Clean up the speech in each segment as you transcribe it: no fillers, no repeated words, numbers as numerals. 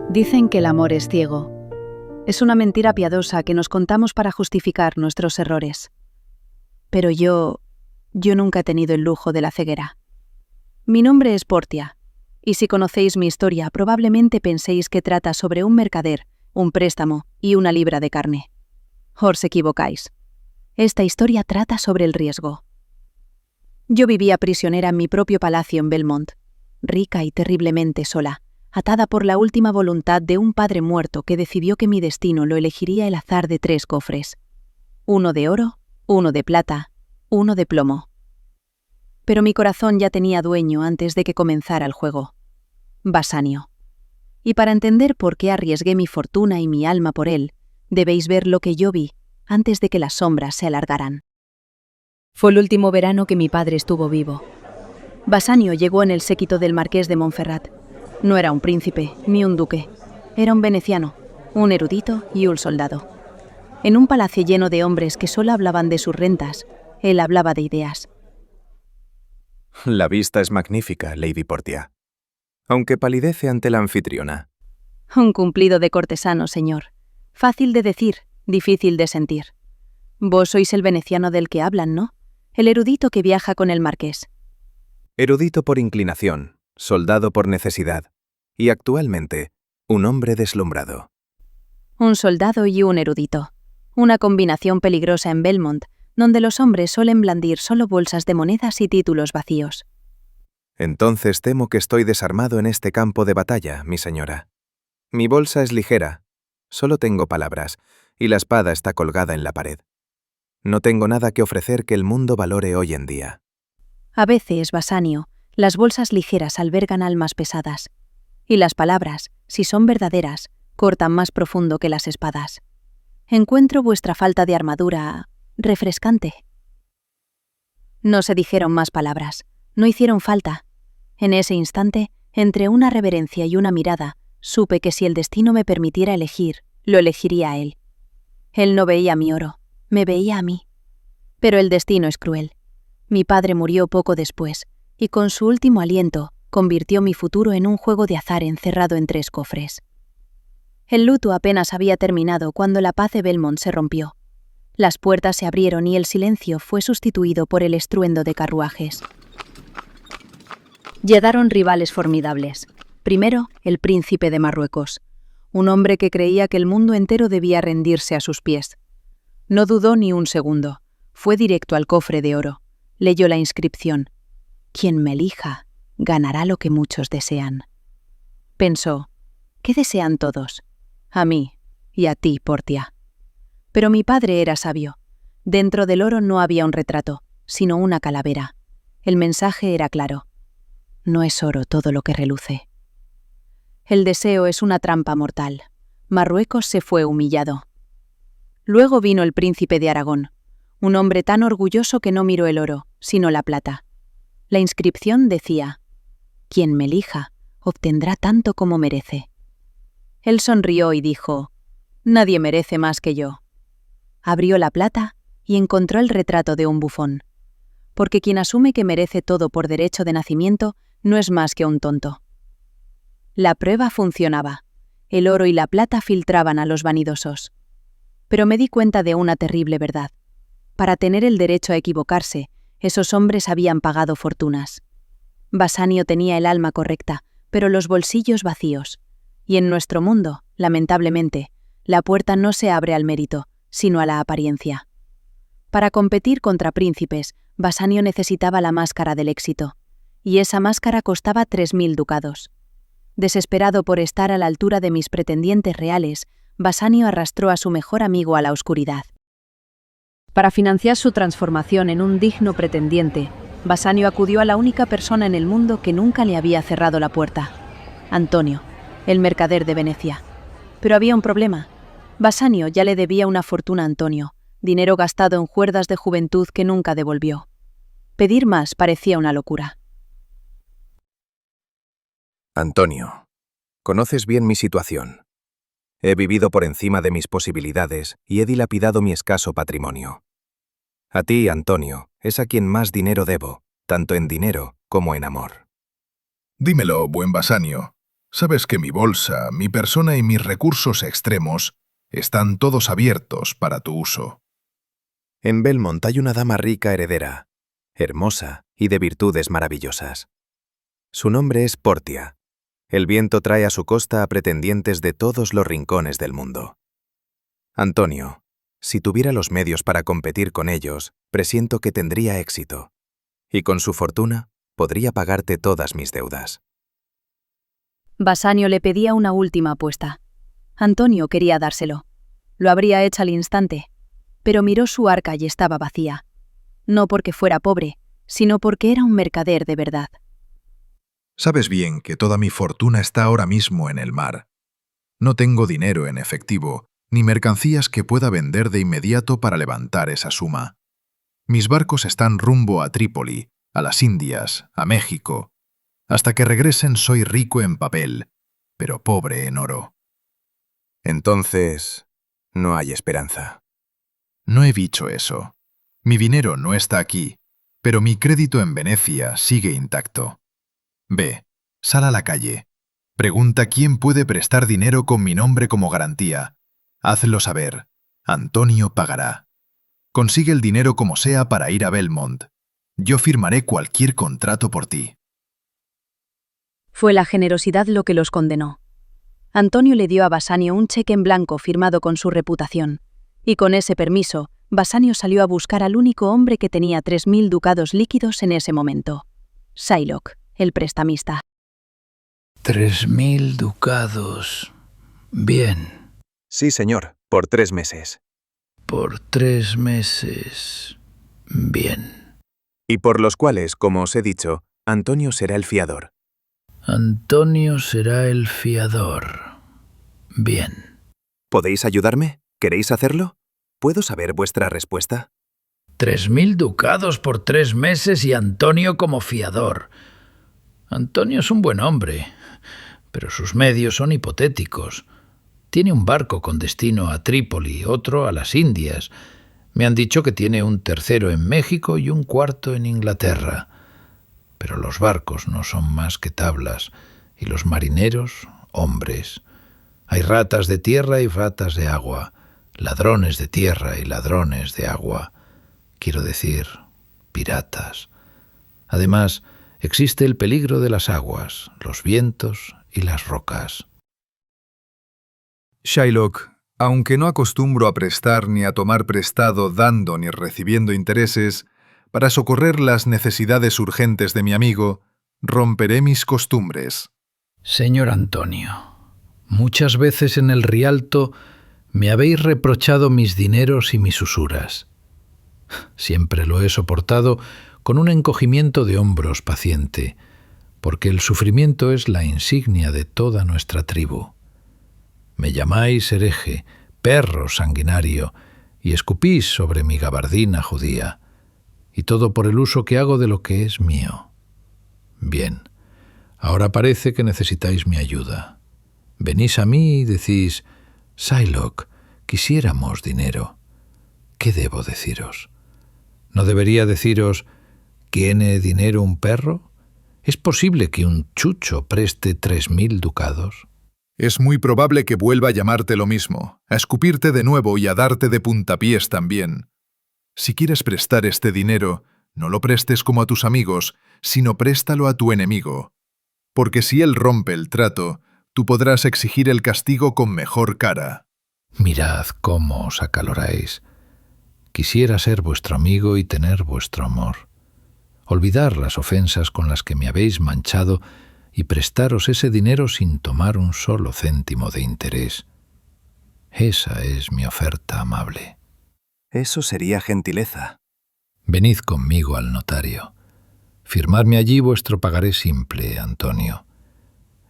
Dicen que el amor es ciego. Es una mentira piadosa que nos contamos para justificar nuestros errores. Pero yo nunca he tenido el lujo de la ceguera. Mi nombre es Portia, y si conocéis mi historia, probablemente penséis que trata sobre un mercader, un préstamo y una libra de carne. Os equivocáis. Esta historia trata sobre el riesgo. Yo vivía prisionera en mi propio palacio en Belmont, rica y terriblemente sola, atada por la última voluntad de un padre muerto que decidió que mi destino lo elegiría el azar de 3 cofres. 1 de oro, 1 de plata, 1 de plomo. Pero mi corazón ya tenía dueño antes de que comenzara el juego. Basanio. Y para entender por qué arriesgué mi fortuna y mi alma por él, debéis ver lo que yo vi antes de que las sombras se alargaran. Fue el último verano que mi padre estuvo vivo. Basanio llegó en el séquito del marqués de Montferrat. No era un príncipe, ni un duque. Era un veneciano, un erudito y un soldado. En un palacio lleno de hombres que solo hablaban de sus rentas, él hablaba de ideas. La vista es magnífica, Lady Portia, aunque palidece ante la anfitriona. Un cumplido de cortesano, señor. Fácil de decir, difícil de sentir. Vos sois el veneciano del que hablan, ¿no? El erudito que viaja con el marqués. Erudito por inclinación, soldado por necesidad, y actualmente, un hombre deslumbrado. Un soldado y un erudito. Una combinación peligrosa en Belmont, donde los hombres suelen blandir solo bolsas de monedas y títulos vacíos. Entonces temo que estoy desarmado en este campo de batalla, mi señora. Mi bolsa es ligera, solo tengo palabras, y la espada está colgada en la pared. No tengo nada que ofrecer que el mundo valore hoy en día. A veces, Basanio, las bolsas ligeras albergan almas pesadas, y las palabras, si son verdaderas, cortan más profundo que las espadas. Encuentro vuestra falta de armadura refrescante. No se dijeron más palabras, no hicieron falta. En ese instante, entre una reverencia y una mirada, supe que si el destino me permitiera elegir, lo elegiría a él. Él no veía mi oro, me veía a mí. Pero el destino es cruel. Mi padre murió poco después, y con su último aliento convirtió mi futuro en un juego de azar encerrado en 3 cofres. El luto apenas había terminado cuando la paz de Belmont se rompió. Las puertas se abrieron y el silencio fue sustituido por el estruendo de carruajes. Llegaron rivales formidables. Primero, el príncipe de Marruecos, un hombre que creía que el mundo entero debía rendirse a sus pies. No dudó ni un segundo. Fue directo al cofre de oro. Leyó la inscripción: «Quien me elija, ganará lo que muchos desean». Pensó: ¿qué desean todos? A mí y a ti, Portia. Pero mi padre era sabio. Dentro del oro no había un retrato, sino una calavera. El mensaje era claro: no es oro todo lo que reluce. El deseo es una trampa mortal. Marruecos se fue humillado. Luego vino el príncipe de Aragón, un hombre tan orgulloso que no miró el oro, sino la plata. La inscripción decía: «Quien me elija, obtendrá tanto como merece». Él sonrió y dijo: «Nadie merece más que yo». Abrió la plata y encontró el retrato de un bufón. Porque quien asume que merece todo por derecho de nacimiento no es más que un tonto. La prueba funcionaba. El oro y la plata filtraban a los vanidosos. Pero me di cuenta de una terrible verdad. Para tener el derecho a equivocarse, esos hombres habían pagado fortunas. Basanio tenía el alma correcta, pero los bolsillos vacíos. Y en nuestro mundo, lamentablemente, la puerta no se abre al mérito, sino a la apariencia. Para competir contra príncipes, Basanio necesitaba la máscara del éxito, y esa máscara costaba 3.000 ducados. Desesperado por estar a la altura de mis pretendientes reales, Basanio arrastró a su mejor amigo a la oscuridad. Para financiar su transformación en un digno pretendiente, Basanio acudió a la única persona en el mundo que nunca le había cerrado la puerta: Antonio, el mercader de Venecia. Pero había un problema. Basanio ya le debía una fortuna a Antonio, dinero gastado en juergas de juventud que nunca devolvió. Pedir más parecía una locura. Antonio, conoces bien mi situación. He vivido por encima de mis posibilidades y he dilapidado mi escaso patrimonio. A ti, Antonio, es a quien más dinero debo, tanto en dinero como en amor. Dímelo, buen Basanio. Sabes que mi bolsa, mi persona y mis recursos extremos están todos abiertos para tu uso. En Belmont hay una dama rica heredera, hermosa y de virtudes maravillosas. Su nombre es Portia. El viento trae a su costa a pretendientes de todos los rincones del mundo. Antonio, si tuviera los medios para competir con ellos, presiento que tendría éxito. Y con su fortuna, podría pagarte todas mis deudas. Basanio le pedía una última apuesta. Antonio quería dárselo. Lo habría hecho al instante, pero miró su arca y estaba vacía. No porque fuera pobre, sino porque era un mercader de verdad. Sabes bien que toda mi fortuna está ahora mismo en el mar. No tengo dinero en efectivo, ni mercancías que pueda vender de inmediato para levantar esa suma. Mis barcos están rumbo a Trípoli, a las Indias, a México. Hasta que regresen soy rico en papel, pero pobre en oro. Entonces, no hay esperanza. No he dicho eso. Mi dinero no está aquí, pero mi crédito en Venecia sigue intacto. Ve, sal a la calle. Pregunta quién puede prestar dinero con mi nombre como garantía. Hazlo saber. Antonio pagará. Consigue el dinero como sea para ir a Belmont. Yo firmaré cualquier contrato por ti. Fue la generosidad lo que los condenó. Antonio le dio a Basanio un cheque en blanco firmado con su reputación, y con ese permiso, Basanio salió a buscar al único hombre que tenía 3.000 ducados líquidos en ese momento: Shylock, el prestamista. 3.000 ducados. Bien. Sí, señor, por 3 meses. Por 3 meses. Bien. Y por los cuales, como os he dicho, Antonio será el fiador. Antonio será el fiador. Bien. ¿Podéis ayudarme? ¿Queréis hacerlo? ¿Puedo saber vuestra respuesta? 3.000 ducados por 3 meses y Antonio como fiador. Antonio es un buen hombre, pero sus medios son hipotéticos. Tiene un barco con destino a Trípoli, otro a las Indias. Me han dicho que tiene un tercero en México y un cuarto en Inglaterra. Pero los barcos no son más que tablas, y los marineros, hombres. Hay ratas de tierra y ratas de agua, ladrones de tierra y ladrones de agua. Quiero decir, piratas. Además, existe el peligro de las aguas, los vientos y las rocas. Shylock, aunque no acostumbro a prestar ni a tomar prestado dando ni recibiendo intereses, para socorrer las necesidades urgentes de mi amigo, romperé mis costumbres. Señor Antonio, muchas veces en el Rialto me habéis reprochado mis dineros y mis usuras. Siempre lo he soportado con un encogimiento de hombros paciente, porque el sufrimiento es la insignia de toda nuestra tribu. Me llamáis hereje, perro sanguinario, y escupís sobre mi gabardina judía, y todo por el uso que hago de lo que es mío. Bien, ahora parece que necesitáis mi ayuda. Venís a mí y decís: Shylock, quisiéramos dinero. ¿Qué debo deciros? ¿No debería deciros: ¿tiene dinero un perro? ¿Es posible que un chucho preste 3.000 ducados? Es muy probable que vuelva a llamarte lo mismo, a escupirte de nuevo y a darte de puntapiés también. Si quieres prestar este dinero, no lo prestes como a tus amigos, sino préstalo a tu enemigo. Porque si él rompe el trato, tú podrás exigir el castigo con mejor cara. Mirad cómo os acaloráis. Quisiera ser vuestro amigo y tener vuestro amor. Olvidar las ofensas con las que me habéis manchado y prestaros ese dinero sin tomar un solo céntimo de interés. Esa es mi oferta amable. Eso sería gentileza. Venid conmigo al notario. Firmadme allí vuestro pagaré simple, Antonio.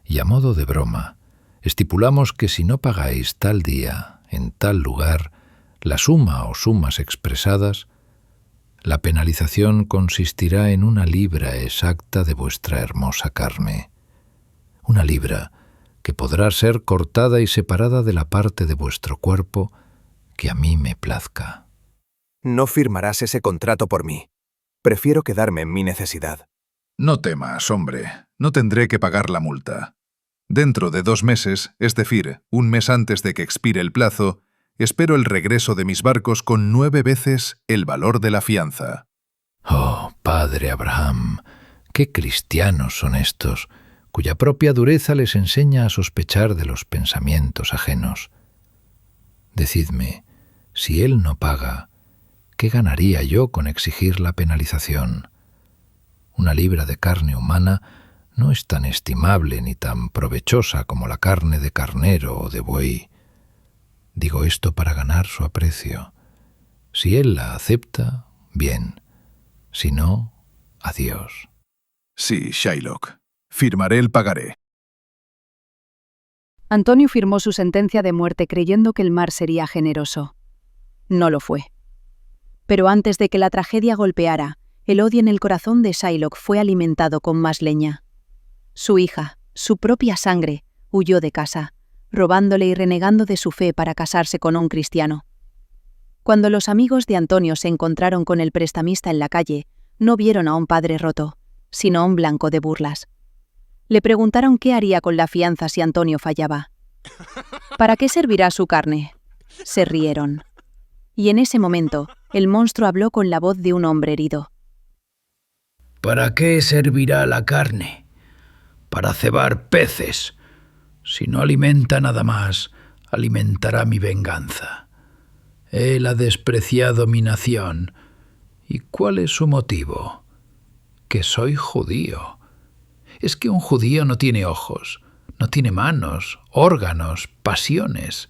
Y a modo de broma, estipulamos que si no pagáis tal día, en tal lugar, la suma o sumas expresadas, la penalización consistirá en 1 libra exacta de vuestra hermosa carne. 1 libra que podrá ser cortada y separada de la parte de vuestro cuerpo que a mí me plazca. No firmarás ese contrato por mí. Prefiero quedarme en mi necesidad. No temas, hombre, no tendré que pagar la multa. Dentro de 2 meses, es decir, un mes antes de que expire el plazo, espero el regreso de mis barcos con 9 veces el valor de la fianza. Oh, padre Abraham, qué cristianos son estos, cuya propia dureza les enseña a sospechar de los pensamientos ajenos. Decidme, si él no paga, ¿qué ganaría yo con exigir la penalización? Una libra de carne humana no es tan estimable ni tan provechosa como la carne de carnero o de buey. Digo esto para ganar su aprecio. Si él la acepta, bien. Si no, adiós. Sí, Shylock. Firmaré el pagaré. Antonio firmó su sentencia de muerte creyendo que el mar sería generoso. No lo fue. Pero antes de que la tragedia golpeara, el odio en el corazón de Shylock fue alimentado con más leña. Su hija, su propia sangre, huyó de casa, robándole y renegando de su fe para casarse con un cristiano. Cuando los amigos de Antonio se encontraron con el prestamista en la calle, no vieron a un padre roto, sino a un blanco de burlas. Le preguntaron qué haría con la fianza si Antonio fallaba. ¿Para qué servirá su carne? Se rieron. Y en ese momento, el monstruo habló con la voz de un hombre herido. ¿Para qué servirá la carne? Para cebar peces. Si no alimenta nada más, alimentará mi venganza. Él ha despreciado mi nación. ¿Y cuál es su motivo? Que soy judío. Es que un judío no tiene ojos, no tiene manos, órganos, pasiones.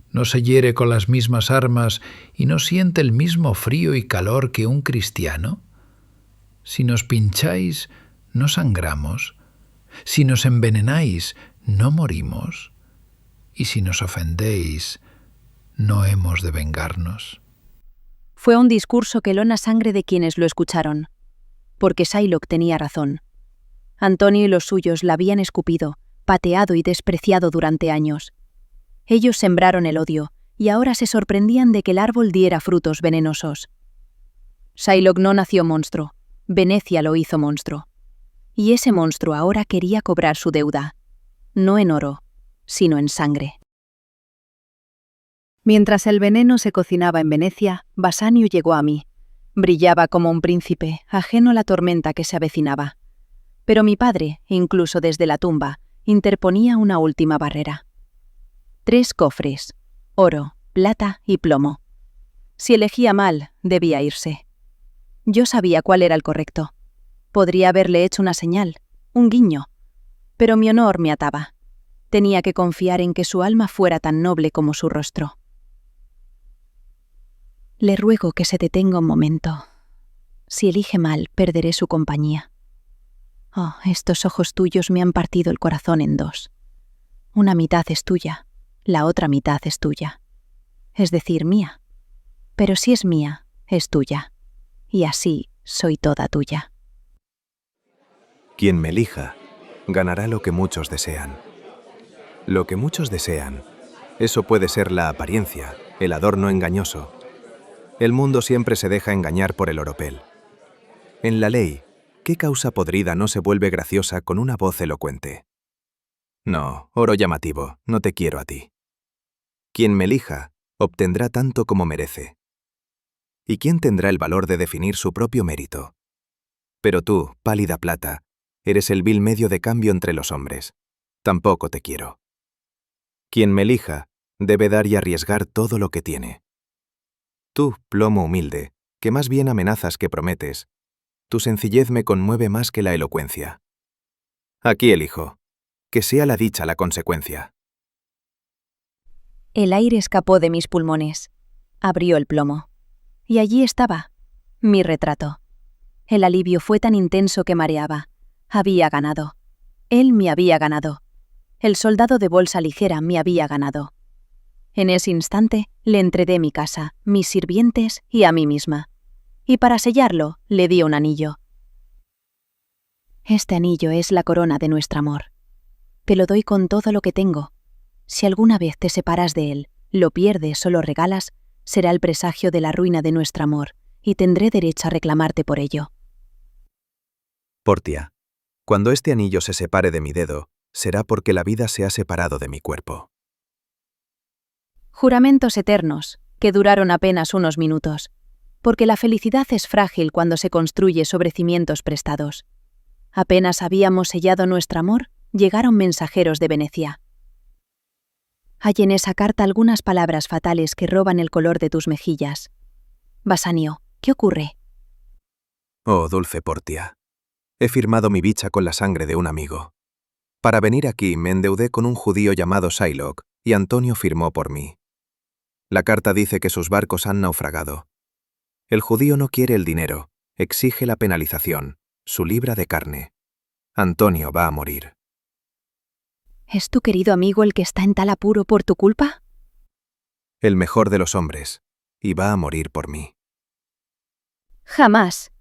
No se hiere con las mismas armas y no siente el mismo frío y calor que un cristiano. Si nos pincháis, no sangramos. Si nos envenenáis, no morimos. Y si nos ofendéis, no hemos de vengarnos. Fue un discurso que heló la sangre de quienes lo escucharon, porque Shylock tenía razón. Antonio y los suyos la habían escupido, pateado y despreciado durante años. Ellos sembraron el odio y ahora se sorprendían de que el árbol diera frutos venenosos. Shylock no nació monstruo, Venecia lo hizo monstruo. Y ese monstruo ahora quería cobrar su deuda, no en oro, sino en sangre. Mientras el veneno se cocinaba en Venecia, Bassanio llegó a mí. Brillaba como un príncipe, ajeno a la tormenta que se avecinaba. Pero mi padre, incluso desde la tumba, interponía una última barrera. 3 cofres, oro, plata y plomo. Si elegía mal, debía irse. Yo sabía cuál era el correcto. Podría haberle hecho una señal, un guiño, pero mi honor me ataba. Tenía que confiar en que su alma fuera tan noble como su rostro. Le ruego que se detenga un momento. Si elige mal, perderé su compañía. Oh, estos ojos tuyos me han partido el corazón en 2. Una mitad es tuya, la otra mitad es tuya. Es decir, mía. Pero si es mía, es tuya. Y así soy toda tuya. Quien me elija, ganará lo que muchos desean. Lo que muchos desean, eso puede ser la apariencia, el adorno engañoso. El mundo siempre se deja engañar por el oropel. En la ley, ¿qué causa podrida no se vuelve graciosa con una voz elocuente? No, oro llamativo, no te quiero a ti. Quien me elija, obtendrá tanto como merece. ¿Y quién tendrá el valor de definir su propio mérito? Pero tú, pálida plata, eres el vil medio de cambio entre los hombres. Tampoco te quiero. Quien me elija, debe dar y arriesgar todo lo que tiene. Tú, plomo humilde, que más bien amenazas que prometes, tu sencillez me conmueve más que la elocuencia. Aquí elijo, que sea la dicha la consecuencia. El aire escapó de mis pulmones. Abrió el plomo. Y allí estaba, mi retrato. El alivio fue tan intenso que mareaba. Había ganado. Él me había ganado. El soldado de bolsa ligera me había ganado. En ese instante le entregué mi casa, mis sirvientes y a mí misma. Y para sellarlo, le di un anillo. Este anillo es la corona de nuestro amor. Te lo doy con todo lo que tengo. Si alguna vez te separas de él, lo pierdes o lo regalas, será el presagio de la ruina de nuestro amor, y tendré derecho a reclamarte por ello. Portia, cuando este anillo se separe de mi dedo, será porque la vida se ha separado de mi cuerpo. Juramentos eternos, que duraron apenas unos minutos, porque la felicidad es frágil cuando se construye sobre cimientos prestados. Apenas habíamos sellado nuestro amor, llegaron mensajeros de Venecia. Hay en esa carta algunas palabras fatales que roban el color de tus mejillas. Bassanio, ¿qué ocurre? Oh, dulce Portia, he firmado mi bicha con la sangre de un amigo. Para venir aquí me endeudé con un judío llamado Shylock y Antonio firmó por mí. La carta dice que sus barcos han naufragado. El judío no quiere el dinero, exige la penalización, su libra de carne. Antonio va a morir. ¿Es tu querido amigo el que está en tal apuro por tu culpa? El mejor de los hombres, y va a morir por mí. Jamás.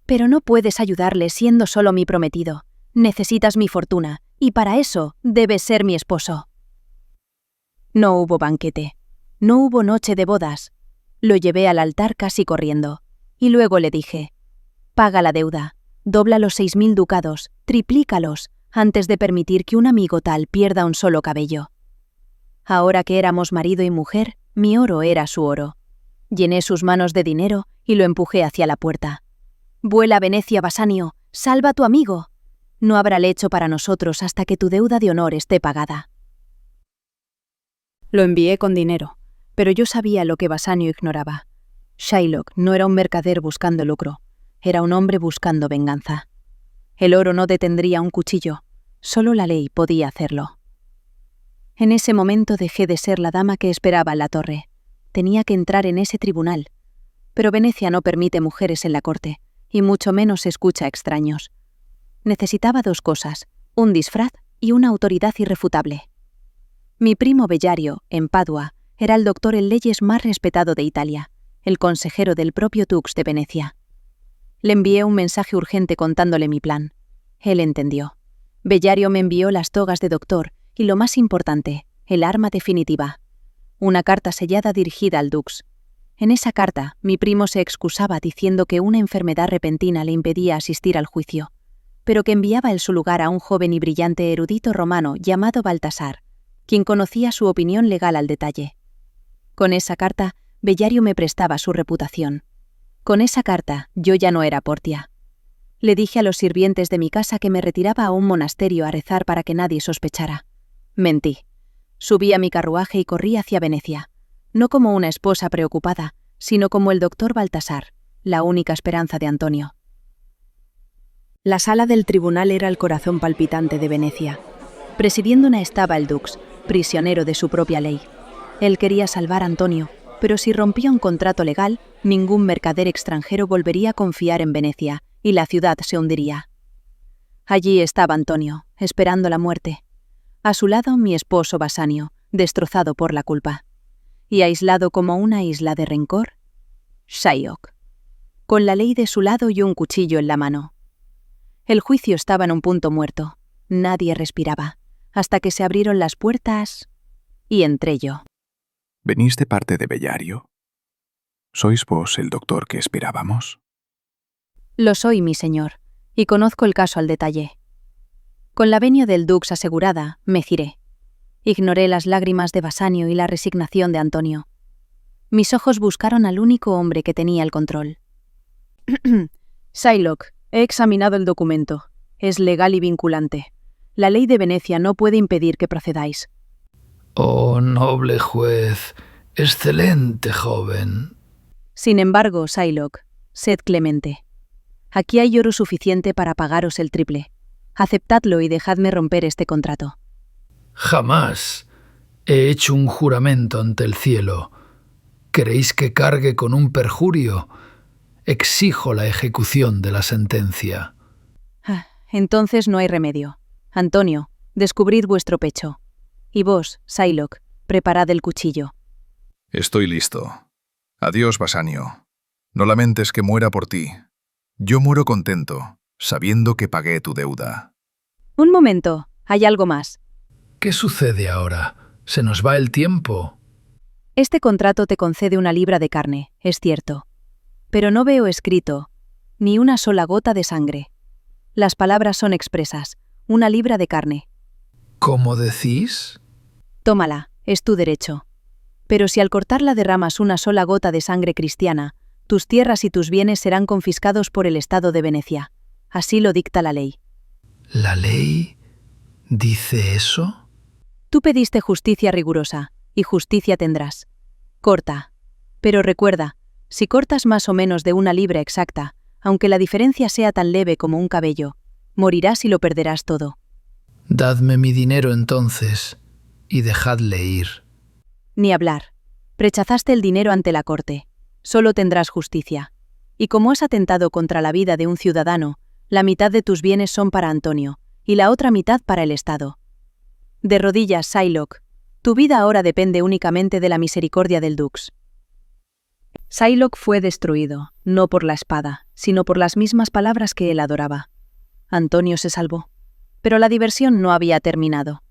Pero no puedes ayudarle siendo solo mi prometido. Necesitas mi fortuna, y para eso debes ser mi esposo. No hubo banquete. No hubo noche de bodas. Lo llevé al altar casi corriendo, y luego le dije: paga la deuda, dobla los 6.000 ducados, triplícalos, antes de permitir que un amigo tal pierda un solo cabello. Ahora que éramos marido y mujer, mi oro era su oro. Llené sus manos de dinero y lo empujé hacia la puerta. Vuela Venecia, Bassanio, salva a tu amigo. No habrá lecho para nosotros hasta que tu deuda de honor esté pagada. Lo envié con dinero, pero yo sabía lo que Bassanio ignoraba. Shylock no era un mercader buscando lucro, era un hombre buscando venganza. El oro no detendría un cuchillo, solo la ley podía hacerlo. En ese momento dejé de ser la dama que esperaba en la torre. Tenía que entrar en ese tribunal. Pero Venecia no permite mujeres en la corte, y mucho menos escucha a extraños. Necesitaba 2 cosas, un disfraz y una autoridad irrefutable. Mi primo Bellario, en Padua, era el doctor en leyes más respetado de Italia, el consejero del propio Dux de Venecia. Le envié un mensaje urgente contándole mi plan. Él entendió. Bellario me envió las togas de doctor y, lo más importante, el arma definitiva. Una carta sellada dirigida al Dux. En esa carta, mi primo se excusaba diciendo que una enfermedad repentina le impedía asistir al juicio, pero que enviaba en su lugar a un joven y brillante erudito romano llamado Baltasar, quien conocía su opinión legal al detalle. Con esa carta, Bellario me prestaba su reputación. Con esa carta, yo ya no era Portia. Le dije a los sirvientes de mi casa que me retiraba a un monasterio a rezar para que nadie sospechara. Mentí. Subí a mi carruaje y corrí hacia Venecia, no como una esposa preocupada, sino como el doctor Baltasar, la única esperanza de Antonio. La sala del tribunal era el corazón palpitante de Venecia. Presidiéndola estaba el Dux, prisionero de su propia ley. Él quería salvar a Antonio, pero si rompía un contrato legal, ningún mercader extranjero volvería a confiar en Venecia y la ciudad se hundiría. Allí estaba Antonio, esperando la muerte. A su lado, mi esposo Bassanio, destrozado por la culpa. Y aislado como una isla de rencor, Shylock, con la ley de su lado y un cuchillo en la mano. El juicio estaba en un punto muerto. Nadie respiraba, hasta que se abrieron las puertas y entré yo. ¿Venís de parte de Bellario? ¿Sois vos el doctor que esperábamos? Lo soy, mi señor, y conozco el caso al detalle. Con la venia del Dux asegurada, me giré. Ignoré las lágrimas de Bassanio y la resignación de Antonio. Mis ojos buscaron al único hombre que tenía el control. Shylock, he examinado el documento. Es legal y vinculante. La ley de Venecia no puede impedir que procedáis. Oh, noble juez, excelente joven. Sin embargo, Shylock, sed clemente. Aquí hay oro suficiente para pagaros el triple. Aceptadlo y dejadme romper este contrato. Jamás he hecho un juramento ante el cielo. ¿Queréis que cargue con un perjurio? Exijo la ejecución de la sentencia. Entonces no hay remedio. Antonio, descubrid vuestro pecho. Y vos, Shylock, preparad el cuchillo. Estoy listo. Adiós, Bassanio. No lamentes que muera por ti. Yo muero contento, sabiendo que pagué tu deuda. Un momento, hay algo más. ¿Qué sucede ahora? ¿Se nos va el tiempo? Este contrato te concede una libra de carne, es cierto. Pero no veo escrito ni una sola gota de sangre. Las palabras son expresas, una libra de carne, ¿Cómo decís? Tómala, es tu derecho. Pero si al cortarla derramas una sola gota de sangre cristiana, tus tierras y tus bienes serán confiscados por el Estado de Venecia. Así lo dicta la ley. ¿La ley dice eso? Tú pediste justicia rigurosa, y justicia tendrás. Corta. Pero recuerda, si cortas más o menos de 1 libra exacta, aunque la diferencia sea tan leve como un cabello, morirás y lo perderás todo. Dadme mi dinero entonces, y dejadle ir. Ni hablar. Rechazaste el dinero ante la corte. Solo tendrás justicia. Y como has atentado contra la vida de un ciudadano, la mitad de tus bienes son para Antonio, y la otra mitad para el Estado. De rodillas, Shylock. Tu vida ahora depende únicamente de la misericordia del Dux. Shylock fue destruido, no por la espada, sino por las mismas palabras que él adoraba. Antonio se salvó. Pero la diversión no había terminado.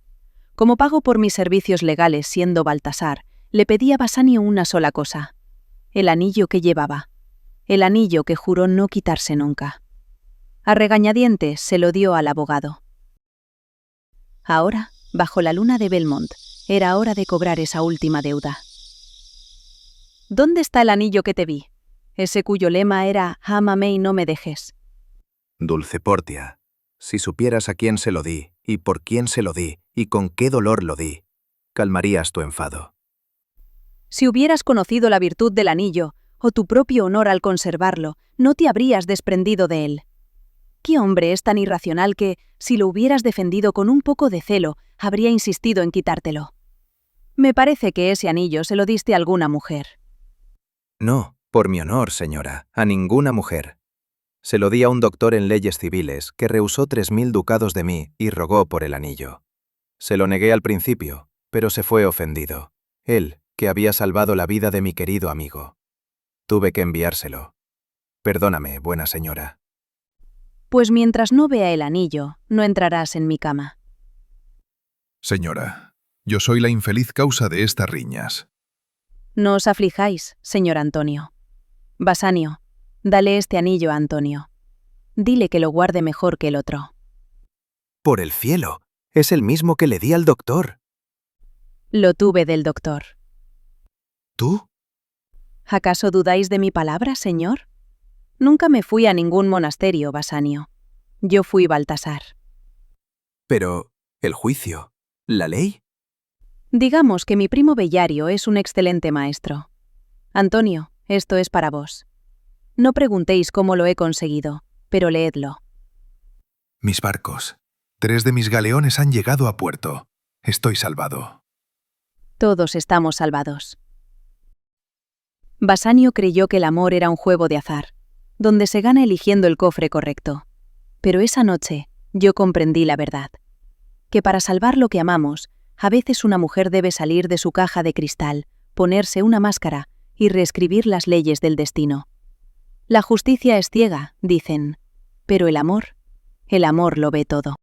Como pago por mis servicios legales siendo Baltasar, le pedí a Basanio una sola cosa: el anillo que llevaba. El anillo que juró no quitarse nunca. A regañadientes se lo dio al abogado. Ahora, bajo la luna de Belmont, era hora de cobrar esa última deuda. ¿Dónde está el anillo que te vi? Ese cuyo lema era «Ámame y no me dejes». Dulce Portia, si supieras a quién se lo di, y por quién se lo di, y con qué dolor lo di, calmarías tu enfado. Si hubieras conocido la virtud del anillo, o tu propio honor al conservarlo, no te habrías desprendido de él. ¿Qué hombre es tan irracional que, si lo hubieras defendido con un poco de celo, habría insistido en quitártelo? Me parece que ese anillo se lo diste a alguna mujer. No, por mi honor, señora, a ninguna mujer. Se lo di a un doctor en leyes civiles que rehusó 3.000 ducados de mí y rogó por el anillo. Se lo negué al principio, pero se fue ofendido. Él, que había salvado la vida de mi querido amigo. Tuve que enviárselo. Perdóname, buena señora. Pues mientras no vea el anillo, no entrarás en mi cama. Señora, yo soy la infeliz causa de estas riñas. No os aflijáis, señor Antonio. Basanio, dale este anillo a Antonio. Dile que lo guarde mejor que el otro. Por el cielo, es el mismo que le di al doctor. Lo tuve del doctor. ¿Tú? ¿Acaso dudáis de mi palabra, señor? Nunca me fui a ningún monasterio, Basanio. Yo fui Baltasar. Pero, ¿el juicio? ¿La ley? Digamos que mi primo Bellario es un excelente maestro. Antonio, esto es para vos. No preguntéis cómo lo he conseguido, pero leedlo. Mis barcos. 3 de mis galeones han llegado a puerto. Estoy salvado. Todos estamos salvados. Basanio creyó que el amor era un juego de azar, donde se gana eligiendo el cofre correcto. Pero esa noche yo comprendí la verdad. Que para salvar lo que amamos, a veces una mujer debe salir de su caja de cristal, ponerse una máscara y reescribir las leyes del destino. La justicia es ciega, dicen, pero el amor lo ve todo.